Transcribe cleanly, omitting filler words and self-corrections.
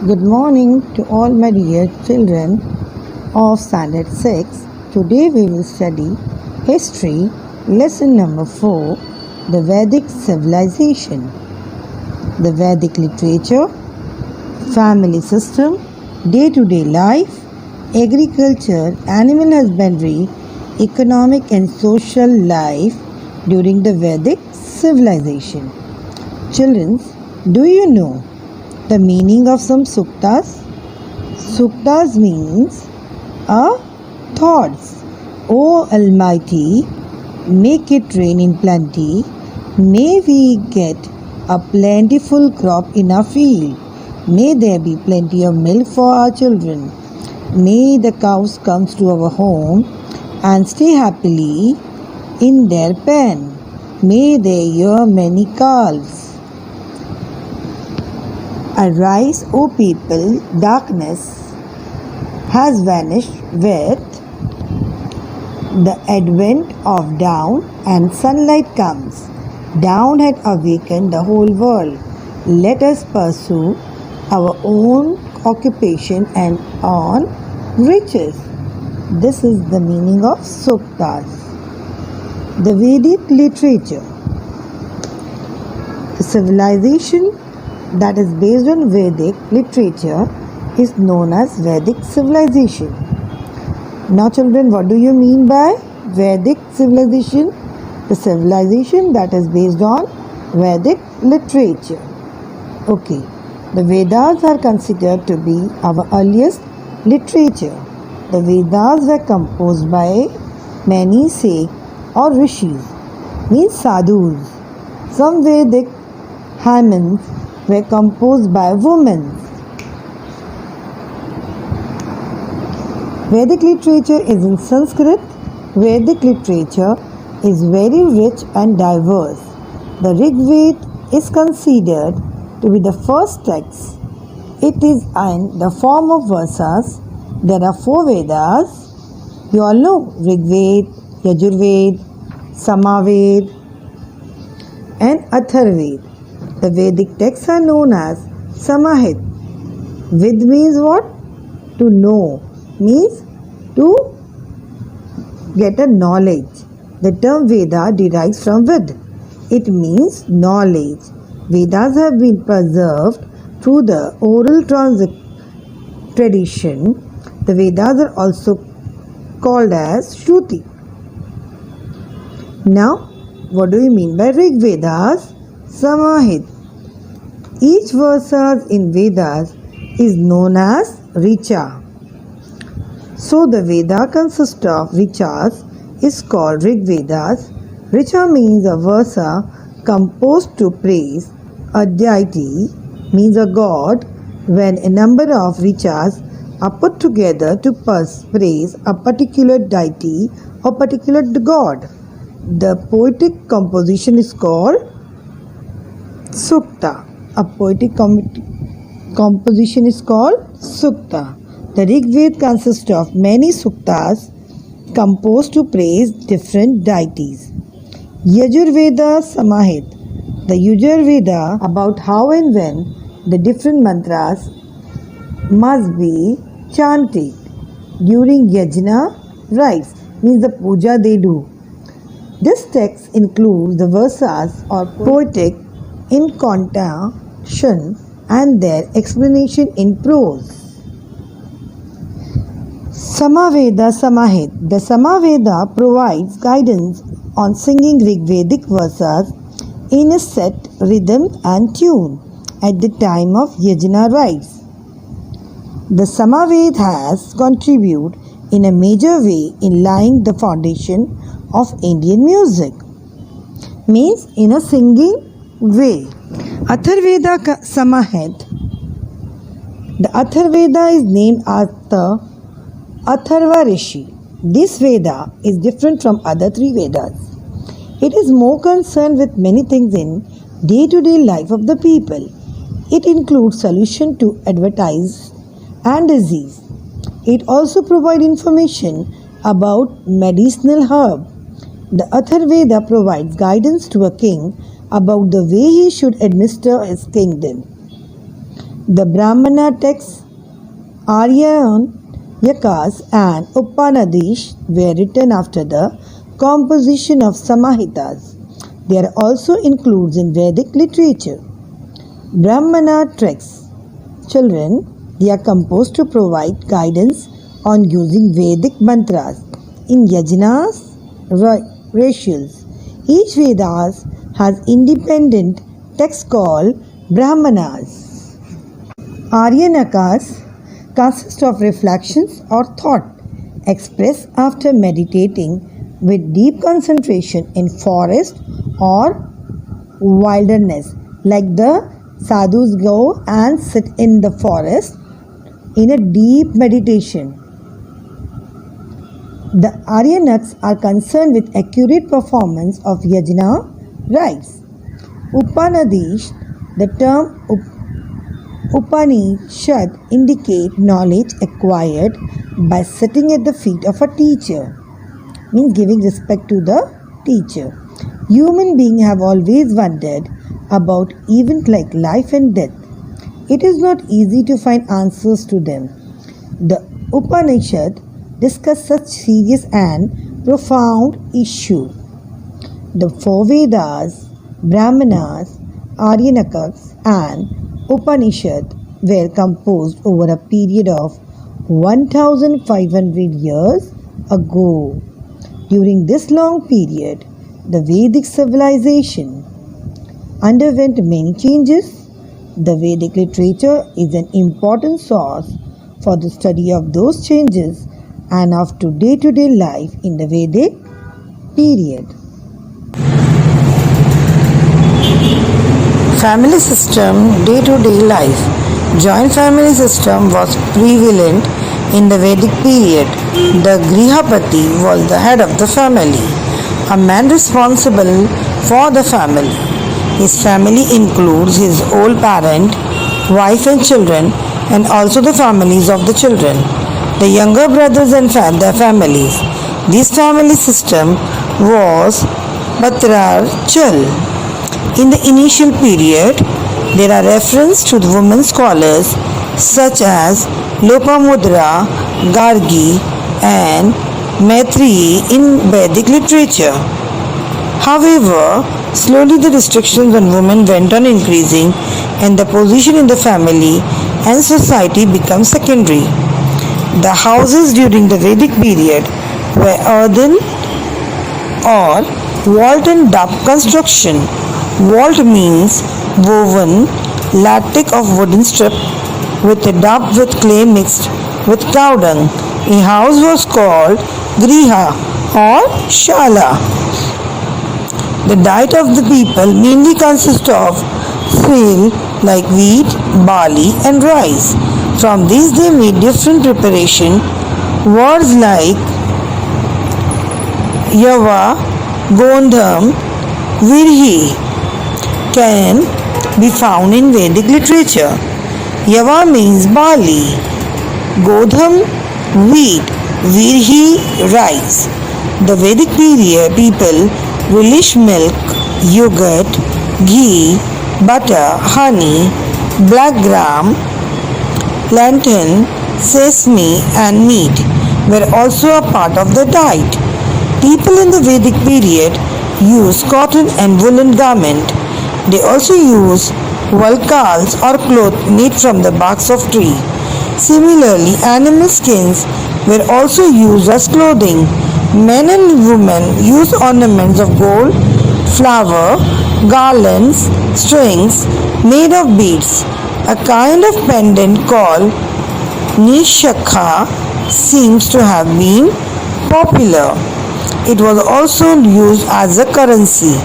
Good morning to all my dear children of Standard 6. Today we will study History, Lesson number 4, the Vedic Civilization. The Vedic Literature, Family System, Day-to-day Life, Agriculture, Animal Husbandry, Economic and Social Life during the Vedic Civilization. Children, do you know the meaning of some suktas? Suktas means thoughts. O Almighty, make it rain in plenty. May we get a plentiful crop in our field. May there be plenty of milk for our children. May the cows come to our home and stay happily in their pen. May they rear many calves. Arise, O people, darkness has vanished with the advent of dawn, and sunlight comes. Dawn had awakened the whole world. Let us pursue our own occupation and earn riches. This is the meaning of suktas. The Vedic literature. The civilization that is based on Vedic literature is known as Vedic civilization. Now children, what do you mean by Vedic civilization? The civilization that is based on Vedic literature. Okay, the Vedas are considered to be our earliest literature. The Vedas were composed by many sages or rishis, means sadhus. Some Vedic hymns were composed by women. Vedic literature is in Sanskrit. Vedic literature is very rich and diverse. The Rig Veda is considered to be the first text. It is in the form of versas. There are 4 Vedas. You all know Rig Veda, Yajur Veda, Samaved and Atharved. The Vedic texts are known as Samahit. Ved means what? To know. Means to get a knowledge. The term Veda derives from Ved. It means knowledge. Vedas have been preserved through the oral tradition. The Vedas are also called as Shruti. Now, what do you mean by Rig Vedas? Samahit. Each verse in Vedas is known as Richa. So the Veda consists of Richas is called Rig Vedas. Richa means a versa composed to praise a deity, means a god, when a number of Richas are put together to praise a particular deity or particular god. The poetic composition is called Sukta. A poetic composition is called Sukta. The Rig Veda consists of many suktas composed to praise different deities. Yajur Veda Samahit. The Yajur Veda about how and when the different mantras must be chanted during yajna rites, means the puja they do. This text includes the versas or poetic incantation and their explanation in prose. Samaveda Samahit. The Samaveda provides guidance on singing Rigvedic verses in a set rhythm and tune at the time of yajna rites. The Samaveda has contributed in a major way in laying the foundation of Indian music, means in a singing way. Atharveda Samahit. The Atharveda is named after Atharva Rishi. This Veda is different from other 3 Vedas. It is more concerned with many things in day-to-day life of the people. It includes solution to advertise and disease. It also provides information about medicinal herb. The Atharveda provides guidance to a king about the way he should administer his kingdom. The Brahmana texts, Aryanyakas and Upanadis were written after the composition of Samhitas. They are also included in Vedic literature. Brahmana texts, children, they are composed to provide guidance on using Vedic mantras in yajnas, rituals. Each Vedas has independent text called Brahmanas. Aryanakas consist of reflections or thought expressed after meditating with deep concentration in forest or wilderness, like the sadhus go and sit in the forest in a deep meditation. The Aryanaks are concerned with accurate performance of yajna rites. Upanadis, the term Upanishad indicate knowledge acquired by sitting at the feet of a teacher, means giving respect to the teacher. Human beings have always wondered about events like life and death. It is not easy to find answers to them. The Upanishad discuss such serious and profound issue. The four Vedas, Brahmanas, Aryanakas and Upanishad were composed over a period of 1500 years ago. During this long period, the Vedic civilization underwent many changes. The Vedic literature is an important source for the study of those changes and of day-to-day life in the Vedic period. Family system, day-to-day life. Joint family system was prevalent in the Vedic period. The Grihapati was the head of the family, a man responsible for the family. His family includes his old parent, wife and children, and also the families of the children, the younger brothers and their families. This family system was patriarchal. In the initial period, there are references to the women scholars such as Lopamudra, Gargi, and Maitreyi in Vedic literature. However, slowly the restrictions on women went on increasing and the position in the family and society became secondary. The houses during the Vedic period were earthen or vault and dub construction. Vault means woven lattice of wooden strip with a dub with clay mixed with cow dung. A house was called Griha or Shala. The diet of the people mainly consists of cereal like wheat, barley and rice. From these they made different preparation. Words like Yava, Gondham, Virhi can be found in Vedic literature. Yava means barley, Godham wheat, Virhi rice. The Vedic period people relish milk, yogurt, ghee, butter, honey, black gram, plantain, sesame and meat were also a part of the diet. People in the Vedic period used cotton and woolen garment. They also used valkals or cloth made from the barks of tree. Similarly, animal skins were also used as clothing. Men and women used ornaments of gold, flower, garlands, strings made of beads. A kind of pendant called Nishakha seems to have been popular. It was also used as a currency.